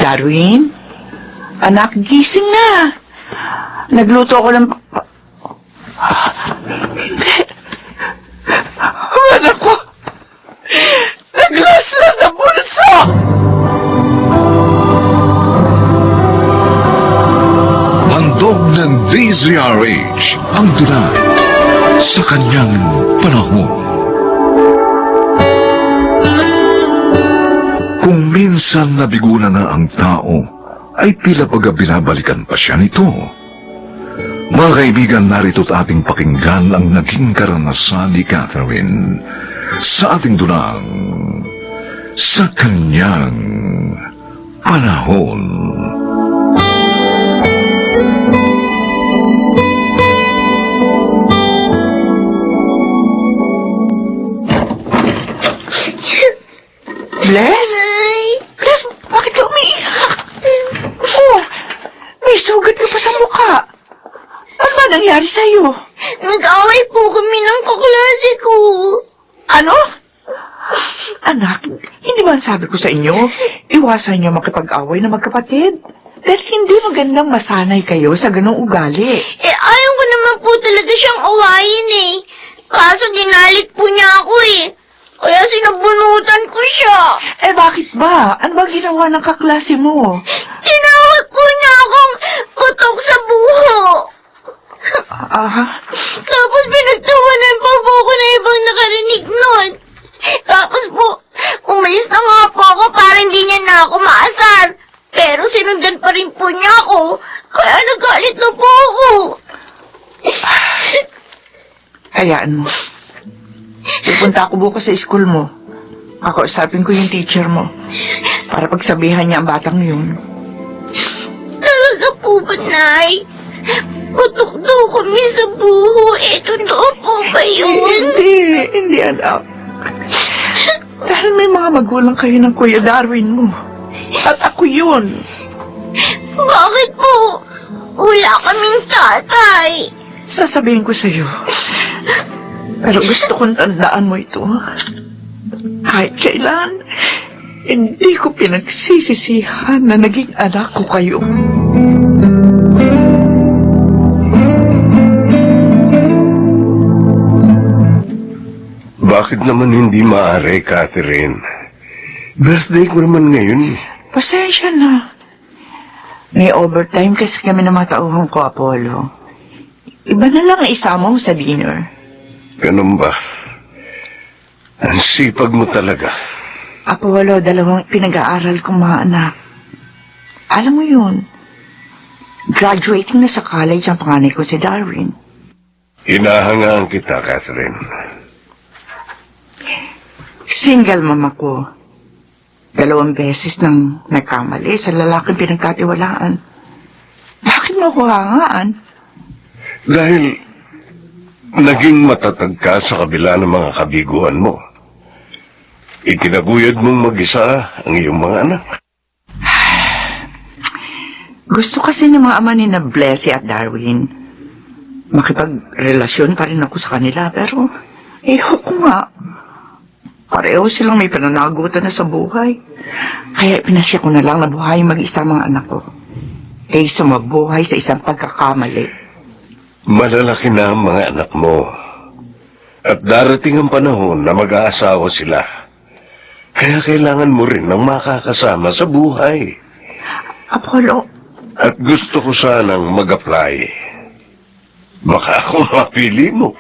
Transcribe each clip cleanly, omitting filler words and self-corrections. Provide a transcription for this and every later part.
Darwin? Anak, gising na. Nagluto ako ng... Hindi. Anak ko! Naglaslas na bulso! Handog ng DZRH ang tunay sa kanyang panahon. Kung minsan nabiguna na ang tao, ay tila baga binabalikan pa siya nito. Mga kaibigan, narito't ating pakinggan ang naging karanasan ni Catherine sa ating dunang sa kanyang panahon. Bless? Bless, bakit ka umiiyak? Oh, may sugat ka pa sa mukha. Ano ba nangyari sa'yo? Nag-away po kami ng kaklase ko. Ano? Anak, hindi ba sabi ko sa inyo, iwasan niyo makipag-away na magkapatid? Dahil hindi magandang masanay kayo sa ganong ugali. Ayaw ko naman po talaga siyang awayin eh. Kaso ginalit po niya ako eh. Kaya sinabunutan ko siya. Bakit ba? Ano ba ginawa ng kaklase mo? Tinawag po niya akong putok sa buho. Tapos pinagtawanan pa po ako na ibang nakarinig nun. Tapos po, umalis na nga po ako para hindi niya na ako maasar. Pero sinundan pa rin po niya ako. Kaya nagalit na po ako. Hayaan mo. Pupunta ako bukas sa school mo. Kakausapin ko yung teacher mo. Para pagsabihan niya ang batang yun. Talaga po ba, Nay? Putok daw kami sa buho. Totoo po ba yun? Hindi anak. Dahil may mga magulang kayo ng Kuya Darwin mo. At ako yun. Bakit po? Wala kaming tatay. Sasabihin ko sa'yo. Pero gusto kong tandaan mo ito. Kahit kailan, hindi ko pinagsisisihan na naging anak ko kayo. Bakit naman hindi maaari, Catherine? Birthday ko naman ngayon. Pasensya na. May overtime kasi kami ng mga tauhan ko, Apollo. Iba na lang isama mo sa dinner. Ganun ba? Ang sipag mo talaga. Apollo, 2 pinag-aaral kong mga anak. Alam mo yun, graduating na sa college ang panganay ko si Darwin. Hinahangaan kita, Catherine. Single mama ko. 2 beses nang nagkamali sa lalaking pinagkatiwalaan. Bakit mo ko hangaan? Dahil naging matatag ka sa kabila ng mga kabiguan mo. Itinaguyod mong mag-isa ang iyong mga anak. Gusto kasi ng mga ama ni na Blessy at Darwin. Makipagrelasyon pa rin ako sa kanila, pero ko nga. Pareho silang may pananagutan na sa buhay. Kaya pinasya ko na lang na buhay mag-isa mga anak ko. Kaysa mabuhay sa isang pagkakamali. Malalaki na ang mga anak mo. At darating ang panahon na mag-aasawa sila. Kaya kailangan mo rin ng makakasama sa buhay. Apollo. At gusto ko sanang mag-apply. Baka ako mapili mo.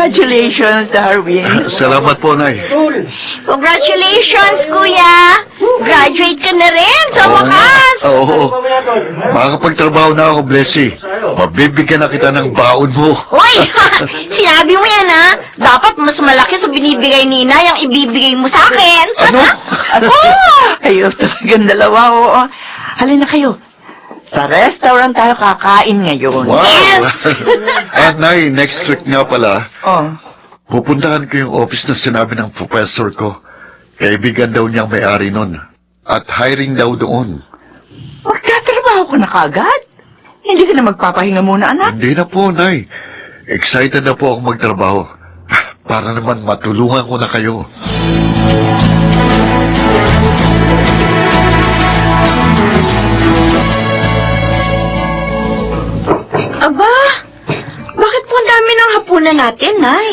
Congratulations, Darwin. Salamat po, Nay. Congratulations, Kuya! Graduate ka na rin sa wakas! Oo. Makakapagtrabaho na ako, Blessy. Mabibigyan na kita ng baon mo. Hoy! Sinabi mo yan, ha? Dapat mas malaki sa binibigay ni Inay ang ibibigay mo sa akin. Ano? Kayo talagang dalawa, oo. Halina kayo. Sa restaurant tayo kakain ngayon. Wow! Nay, next week nga pala, Oh, pupuntahan ko yung office na sinabi ng professor ko. Kaibigan daw niyang may-ari nun. At hiring daw doon. magtatrabaho ka na kagad? Hindi ka na magpapahinga muna, anak? Hindi na po, Nay. Excited na po akong magtrabaho. Para naman matulungan ko na kayo. Aba, bakit po ang dami ng hapunan natin, Nay?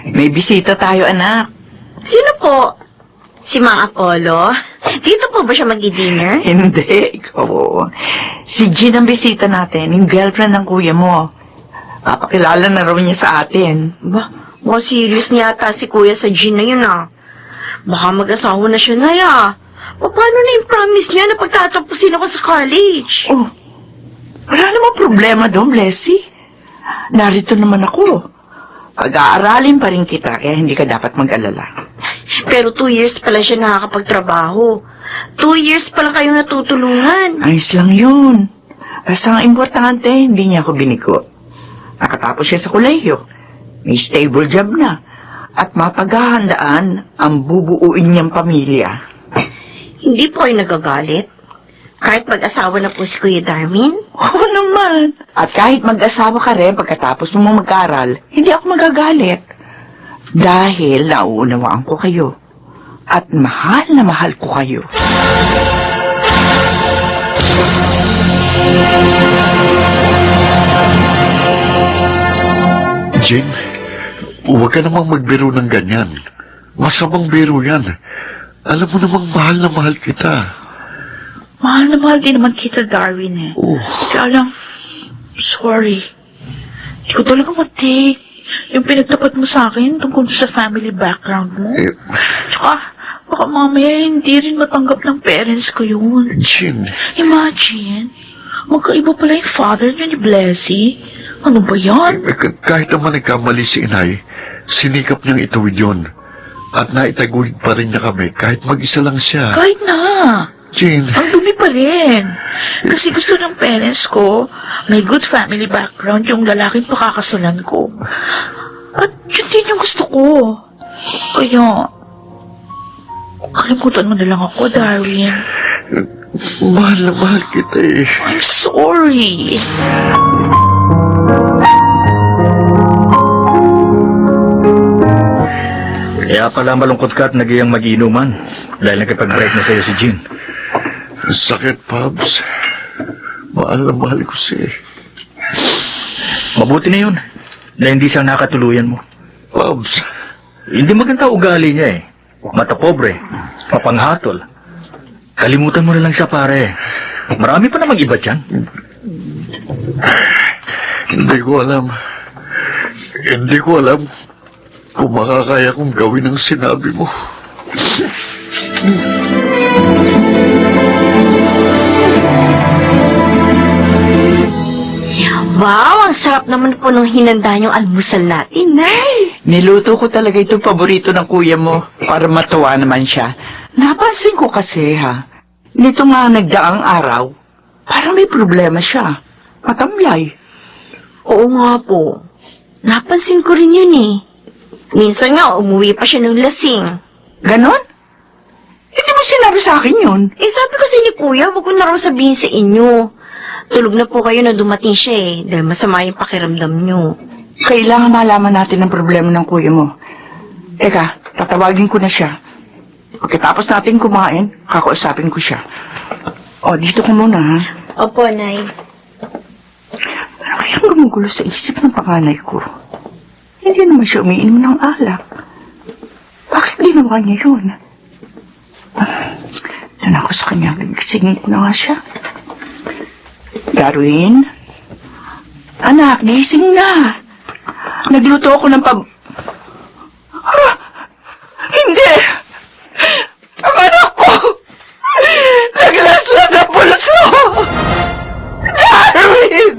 May bisita tayo, anak. Sino po? Si Mang Apollo? Dito po ba siya magdi-dinner? Hindi, ikaw. Si Jean ang bisita natin, yung girlfriend ng kuya mo. Papakilala na raw niya sa atin. Ba, serious niya ata si Kuya sa Jean na yun, ah. Baka mag-asawa na siya, Nay, ah. Paano na yung promise niya na pagtatapusin ako sa college? Oh, wala namang problema doon, Blessy. Narito naman ako. Pag-aaralin pa rin kita, kaya hindi ka dapat mag-alala. Pero 2 years pala siya nakakapagtrabaho. 2 years pala kayong natutulungan. Ayos lang yun. Basta ang importante, hindi niya ako biniko. Nakatapos siya sa kolehiyo. May stable job na. At mapaghahandaan ang bubuuin niyang pamilya. Hindi po kayo nagagalit? Kahit mag-asawa na po si Kuya Darwin? Oo naman. At kahit mag-asawa ka rin pagkatapos mo mag-aral, hindi ako magagalit. Dahil nauunawaan ko kayo. At mahal na mahal ko kayo. Jane, huwag ka namang magbiro ng ganyan. Masamang biro yan. Alam mo namang mahal na mahal kita. Mahal na mahal din naman kita, Darwin, eh. Oh, Kaya lang, sorry. Hindi ko talaga matake yung pinagtapat mo sa akin tungkol sa family background mo. eh, Tsaka, baka mamaya hindi rin matanggap ng parents ko yun. Jane, Imagine, magkaiba pala yung father niya ni Blessy. Ano ba yan? kahit naman nagkamali si inay, sinikap niyang ituwid yun. At naitaguyod pa rin niya kami kahit mag-isa lang siya. Kahit na. Jane, Ang dumi pa rin. Kasi gusto ng parents ko, may good family background yung lalaking pakakasalan ko. At yun din yung gusto ko. Kaya, kalimutan mo na lang ako, Darwin. mahal na mahal kita eh. I'm sorry. Kaya pala malungkot ka at nagiyang mag-iinuman dahil nakipag-break na sa'yo si Jean. Sakit, Pabs. Mahal na mahal ko siya eh. Mabuti na yun na hindi siya nakatuluyan mo. Pabs, Hindi maganda ugali niya eh. Mata pobre, mapanghatol. Kalimutan mo na lang siya, pare. Marami pa namang iba dyan. hindi ko alam. Hindi ko alam kung makakaya kong gawin ang sinabi mo. Wow, ang sarap naman po nung hinanda niyong almusal natin, Nay. Niluto ko talaga itong paborito ng kuya mo para matuwa naman siya. Napansin ko kasi ha, nito nga nagdaang araw, parang may problema siya. Matamlay. Oo nga po. Napansin ko rin yun eh. Minsan nga, umuwi pa siya ng lasing. Ganon? Hindi mo sinabi sa akin yun. Eh, sabi kasi ni Kuya, wag ko na raw sabihin sa inyo. Tulog na po kayo na dumating siya eh, dahil masama yung pakiramdam niyo. Kailangan malaman natin ang problema ng kuya mo. Teka, tatawagin ko na siya. Pagkatapos natin kumain, kakausapin ko siya. O, dito ko muna ha. Opo, Nay. Ano kayang gumugulo sa isip ng panganay ko? Hindi naman siya umiinom ng alak. Bakit ginawa niya yun? Doon ako sa kanya, singit na nga siya. Darwin? Anak, gising na. Nagluto ako ng Hindi! Ang anak ko! Naglaslas sa pulso! Darwin!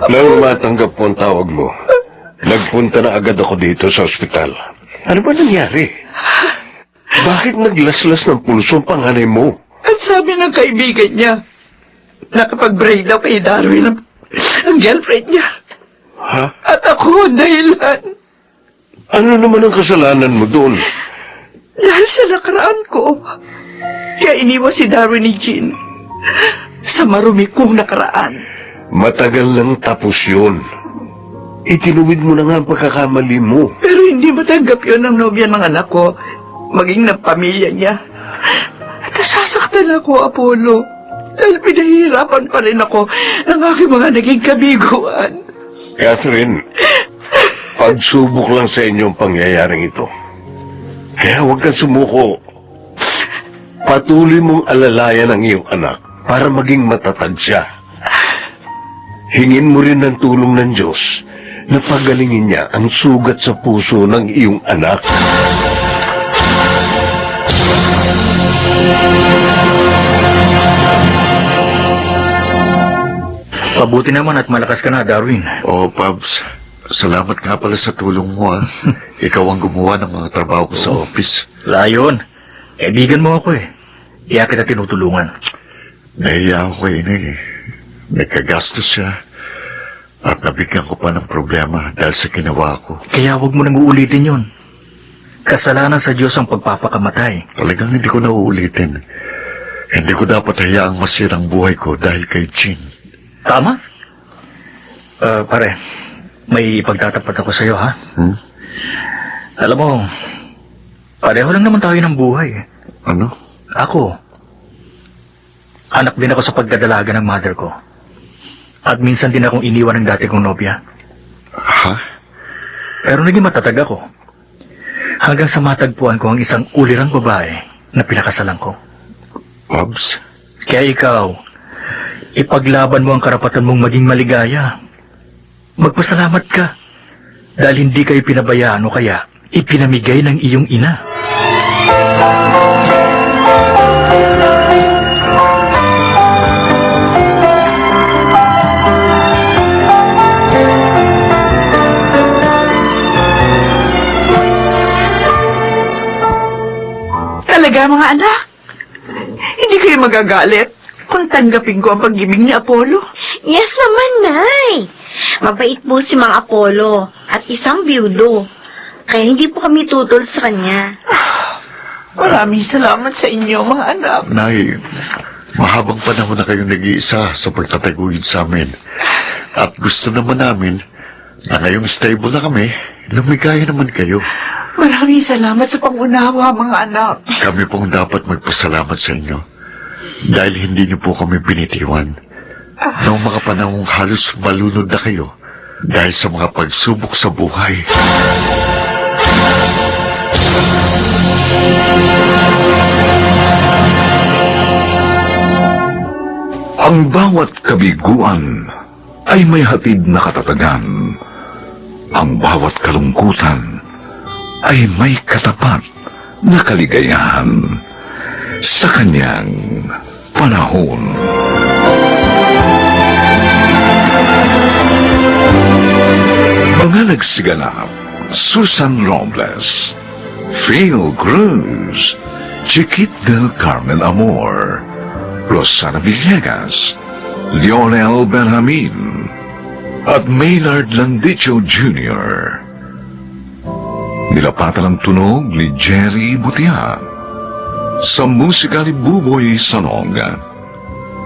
Nang matanggap ko ang tawag mo, nagpunta na agad ako dito sa ospital. Ano ba nangyari? Bakit naglaslas ng pulso ang panganay mo? At sabi ng kaibigan niya, nakapag-break daw kay Darwin ang girlfriend niya. Ha? At ako ang dahilan. Ano naman ang kasalanan mo doon? Dahil sa nakaraan ko, kaya iniwan si Darwin ni Jean sa marumi kong nakaraan. Matagal nang tapos yun. Itinuwid mo na nga ang pagkakamali mo. Pero hindi matanggap yun ng nobya ng anak ko, maging ng pamilya niya. At nasasaktan ako, Apollo, dahil pinahihirapan pa rin ako ng aking mga naging kabiguan. Catherine, pagsubok lang sa inyong pangyayaring ito. Kaya huwag kang sumuko. Patuloy mong alalayan ang iyong anak para maging matatag siya. Hingin mo rin ng tulong ng Diyos na pagalingin niya ang sugat sa puso ng iyong anak. Pabuti naman at malakas ka na, Darwin. Oh, Pabs. Salamat nga pala sa tulong mo, ah. Ikaw ang gumawa ng mga trabaho ko sa office. Layon. Kaibigan mo ako eh. Kaya kita tinutulungan. Nahiya ako kay Inay eh. May kagastos siya. At nabigyan ko pa ng problema dahil sa ginawa ko. Kaya huwag mo nang uulitin yun. Kasalanan sa Diyos ang pagpapakamatay. Talagang hindi ko na uulitin. Hindi ko dapat hayaang masirang buhay ko dahil kay Jean. Tama? Pare, may ipagtatapat ako sa'yo, ha? Alam mo, pareho lang naman tayo ng buhay. Ano? Ako, anak din ako sa pagdadalaga ng mother ko. At minsan din akong iniwan ng dati kong nobya. Ha? Pero naging matatag ako. Hanggang sa matagpuan ko ang isang ulirang babae na pinakasalan ko. Pabs? Kaya ikaw, ipaglaban mo ang karapatan mong maging maligaya. Magpasalamat ka dahil hindi kayo pinabayaan o kaya ipinamigay ng iyong ina. Talaga, mga anak? Hindi kayo magagalit kung tanggapin ko ang pag-ibig ni Apollo? Yes naman, Nay. Mabait po si Mang Apollo at isang biyudo. Kaya hindi po kami tutol sa kanya. Maraming salamat sa inyo, mga anak. Nay, mahabang panahon na kayong nag-iisa sa pagtataguyod sa amin. At gusto naman namin na ngayong stable na kami, lumigaya naman kayo. Maraming salamat sa pangunawa, mga anak. Kami pong dapat magpasalamat sa inyo dahil hindi niyo po kami binitiwan. Noong mga panahong halos malunod na kayo dahil sa mga pagsubok sa buhay. Ang bawat kabiguan ay may hatid na katatagan. Ang bawat kalungkutan ay may katapat na kaligayahan sa kanyang panahon. Mga nagsiganap, Susan Robles, Phil Cruz, Chiquit del Carmen Amor, Rosana Villegas, Lionel Benjamin, at Maynard Landicho Jr. Nilapatan ang tunog ni Jerry Butia. Sa musika ni Buboy Sanog.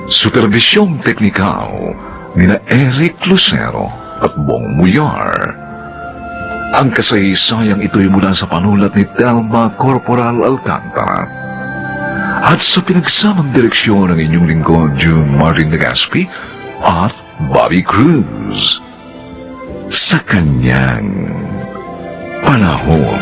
Supervisyong teknikal ni na Eric Lucero at Bong Muyar. Ang kasaysayang ito'y mula sa panulat ni Telma Corporal Alcantara. At sa pinagsamang direksyon ng inyong lingkod, June Martin Legaspi at Bobby Cruz. Sa kanyang panahon.